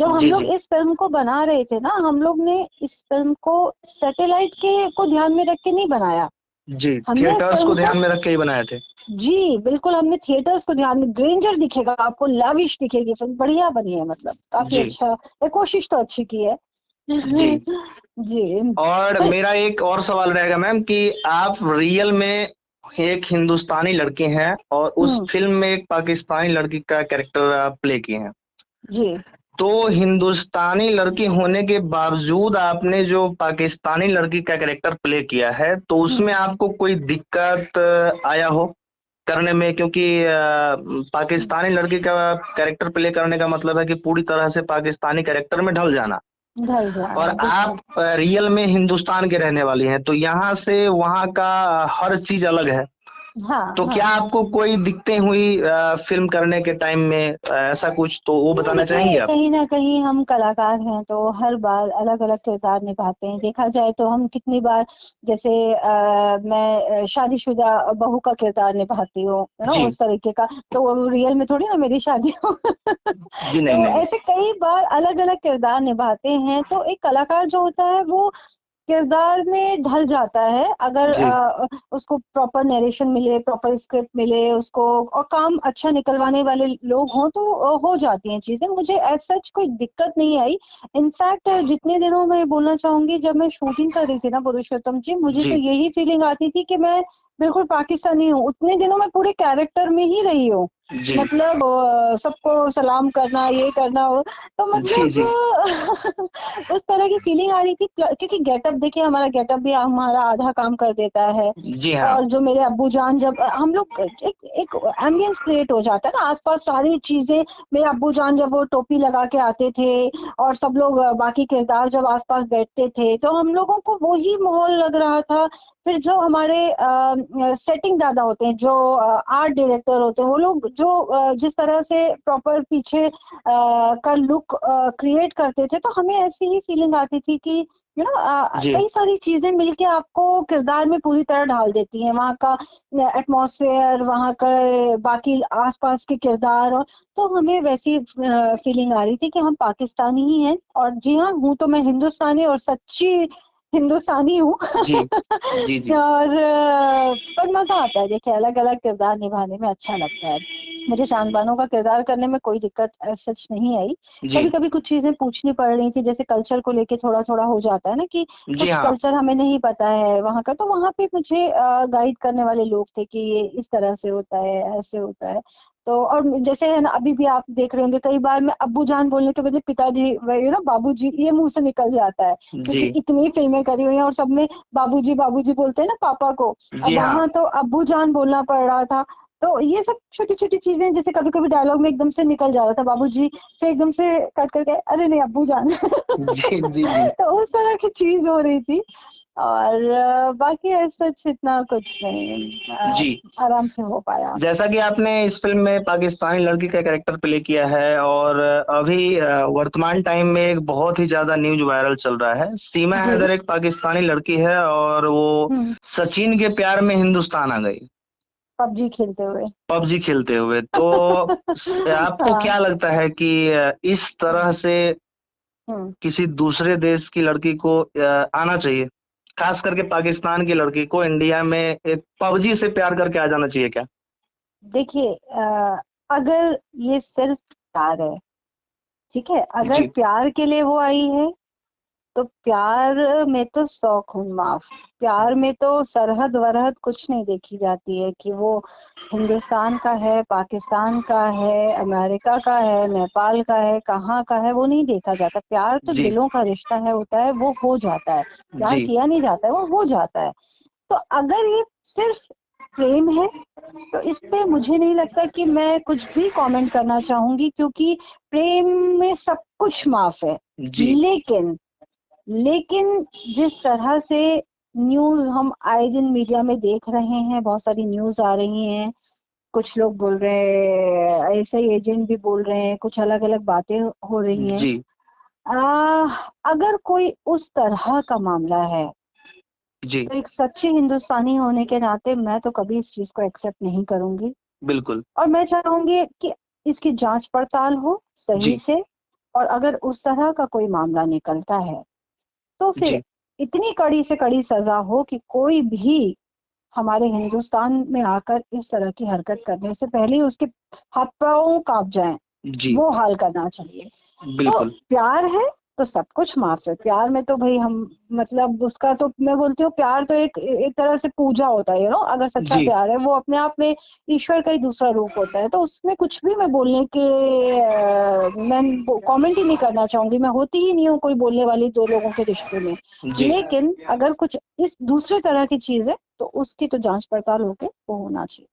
जब हम जी लोग जी इस फिल्म को बना रहे थे ना, हम लोग ने इस फिल्म को सैटेलाइट के को ध्यान में रख के नहीं बनाया। जी, हमने इस थिएटर्स फिल्म को को, ध्यान में रख के ही बनाए थे। जी बिल्कुल, हमने थिएटर्स को ध्यान में, ग्रेंजर दिखेगा आपको, लाविश दिखेगी फिल्म, बढ़िया बनी है, मतलब काफी जी अच्छा, ये कोशिश तो अच्छी की है। जी। जी। और फिर मेरा एक और सवाल रहेगा मैम कि आप रियल में एक हिंदुस्तानी लड़की हैं और उस फिल्म में एक पाकिस्तानी लड़की का कैरेक्टर आप प्ले किए हैं। जी। तो हिंदुस्तानी लड़की होने के बावजूद आपने जो पाकिस्तानी लड़की का कैरेक्टर प्ले किया है, तो उसमें आपको कोई दिक्कत आया हो करने में? क्योंकि पाकिस्तानी लड़की का कैरेक्टर प्ले करने का मतलब है कि पूरी तरह से पाकिस्तानी कैरेक्टर में ढल जाना, ढल जाना, और बिल्कुल। आप रियल में हिंदुस्तान के रहने वाली हैं, तो यहाँ से वहाँ का हर चीज अलग है। हाँ तो क्या हाँ। आपको कोई दिक्कतें हुई फिल्म करने के टाइम में, ऐसा कुछ तो वो नहीं बताना चाहेंगे देखिए, आप? कहीं ना कहीं हम कलाकार हैं तो हर बार अलग अलग किरदार निभाते हैं। देखा जाए तो हम कितनी बार, जैसे मैं शादीशुदा बहू का किरदार निभाती हूँ, ना जी उस तरीके का, तो वो रियल में थोड़ी ना मेरी शादी हो। जी, नहीं तो नहीं। ऐसे कई बार अलग अलग किरदार निभाते हैं, तो एक कलाकार जो होता है वो किरदार में ढल जाता है, अगर जी उसको प्रॉपर नरेशन मिले, प्रॉपर स्क्रिप्ट मिले उसको, और काम अच्छा निकलवाने वाले लोग हों, तो हो जाती हैं चीजें। मुझे एज सच कोई दिक्कत नहीं आई। इनफैक्ट जितने दिनों में बोलना चाहूंगी, जब मैं शूटिंग कर रही थी ना पुरुषोत्तम जी, मुझे तो जी यही फीलिंग आती थी कि मैं बिल्कुल पाकिस्तानी हूँ। उतने दिनों में पूरे कैरेक्टर में ही रही हूँ, जी मतलब सबको सलाम करना, ये करना हो, तो जी मतलब जी उस तरह की फीलिंग आ रही थी। क्योंकि गेटअप देखिए, हमारा गेटअप भी हमारा आधा काम कर देता है। जी हाँ। और जो मेरे अब्बू जान, जब हम लोग एक एम्बियंस क्रिएट हो जाता है ना आसपास, सारी चीजें, मेरे अब्बू जान जब वो टोपी लगा के आते थे और सब लोग बाकी किरदार जब आसपास बैठते थे, तो हम लोगों को वही माहौल लग रहा था। फिर जो हमारे सेटिंग दादा होते हैं, जो आर्ट डायरेक्टर होते हैं, वो लोग जो जिस तरह से प्रॉपर पीछे का लुक क्रिएट करते थे, तो हमें ऐसी ही फीलिंग आती थी कि जी कई सारी चीजें मिलके आपको किरदार में पूरी तरह ढाल देती हैं। वहाँ का एटमॉस्फेयर, वहाँ का बाकी आसपास के किरदार, और तो हमें वैसी फीलिंग आ रही थी कि हम पाकिस्तानी ही हैं। और जी हाँ, हूँ तो मैं हिंदुस्तानी, और सच्ची हिंदुस्तानी हूँ। जी जी जी और पर मजा आता है, देखिए अलग अलग किरदार निभाने में अच्छा लगता है। मुझे चांद बानो का किरदार करने में कोई दिक्कत सच नहीं आई। जी कभी कभी कुछ चीजें पूछनी पड़ रही थी, जैसे कल्चर को लेके थोड़ा थोड़ा हो जाता है ना, कि जी कुछ हाँ। कल्चर हमें नहीं पता है वहाँ का, तो वहाँ पे मुझे गाइड करने वाले लोग थे कि ये इस तरह से होता है, ऐसे होता है। तो और जैसे है ना, अभी भी आप देख रहे होंगे, कई बार मैं अब्बू जान बोलने के बजाय पिताजी, बाबूजी, ये मुंह से निकल जाता है, जी क्योंकि इतनी फिल्में करी हुई हैं और सब में बाबूजी बाबूजी बोलते हैं ना पापा को। अब जी हाँ। वहां तो अब्बू जान बोलना पड़ रहा था। तो ये सब छोटी छोटी चीजें, जैसे कभी कभी डायलॉग में एकदम से निकल जा रहा था बाबूजी, फिर एकदम से कट करके अरे नहीं अब्बू जान। जी जी जी तो उस तरह की चीज हो रही थी। और बाकी ऐसा इतना कुछ नहीं, जी। आराम से हो पाया। जैसा कि आपने इस फिल्म में पाकिस्तानी लड़की का कैरेक्टर प्ले किया है, और अभी वर्तमान टाइम में एक बहुत ही ज्यादा न्यूज वायरल चल रहा है, सीमा जी। हैदर एक पाकिस्तानी लड़की है और वो हम्म। सचिन के प्यार में हिंदुस्तान आ गई, पबजी खेलते हुए। पबजी खेलते हुए। तो आपको हाँ। क्या लगता है कि इस तरह से हम्म। किसी दूसरे देश की लड़की को आना चाहिए, खास करके पाकिस्तान की लड़की को इंडिया में एक पबजी से प्यार करके आ जाना चाहिए क्या? देखिए अगर ये सिर्फ प्यार है, ठीक है, अगर जी प्यार के लिए वो आई है, तो प्यार में तो 100 खून माफ। प्यार में तो सरहद वरहद कुछ नहीं देखी जाती है, कि वो हिंदुस्तान का है, पाकिस्तान का है, अमेरिका का है, नेपाल का है, कहाँ का है, वो नहीं देखा जाता। प्यार तो जी दिलों का रिश्ता है, होता है, वो हो जाता है। प्यार जी किया नहीं जाता है, वो हो जाता है। तो अगर ये सिर्फ प्रेम है, तो इस पे मुझे नहीं लगता कि मैं कुछ भी कमेंट करना चाहूंगी, क्योंकि प्रेम में सब कुछ माफ है। जी लेकिन लेकिन जिस तरह से न्यूज हम आए दिन मीडिया में देख रहे हैं, बहुत सारी न्यूज आ रही हैं, कुछ लोग बोल रहे हैं, ऐसे ही एजेंट भी बोल रहे हैं, कुछ अलग अलग बातें हो रही हैं। जी अगर कोई उस तरह का मामला है, जी। तो एक सच्चे हिंदुस्तानी होने के नाते मैं तो कभी इस चीज को एक्सेप्ट नहीं करूंगी। बिल्कुल। और मैं चाहूंगी कि इसकी जांच पड़ताल हो सही जी से, और अगर उस तरह का कोई मामला निकलता है तो फिर जी इतनी कड़ी से कड़ी सजा हो कि कोई भी हमारे हिंदुस्तान में आकर इस तरह की हरकत करने से पहले ही उसके हाथ पांव कांप जाएं, जी वो हाल करना चाहिए। तो बिल्कुल प्यार है तो सब कुछ माफ है। प्यार में तो भाई हम मतलब उसका तो मैं बोलती हूँ प्यार तो एक एक तरह से पूजा होता है, अगर सच्चा जी प्यार है वो अपने आप में ईश्वर का ही दूसरा रूप होता है। तो उसमें कुछ भी मैं बोलने के मैं कमेंट ही नहीं करना चाहूंगी, मैं होती ही नहीं हूँ कोई बोलने वाली दो लोगों के रिश्ते में। जी लेकिन अगर कुछ इस दूसरे तरह की चीज है तो उसकी तो जांच पड़ताल होके वो होना चाहिए।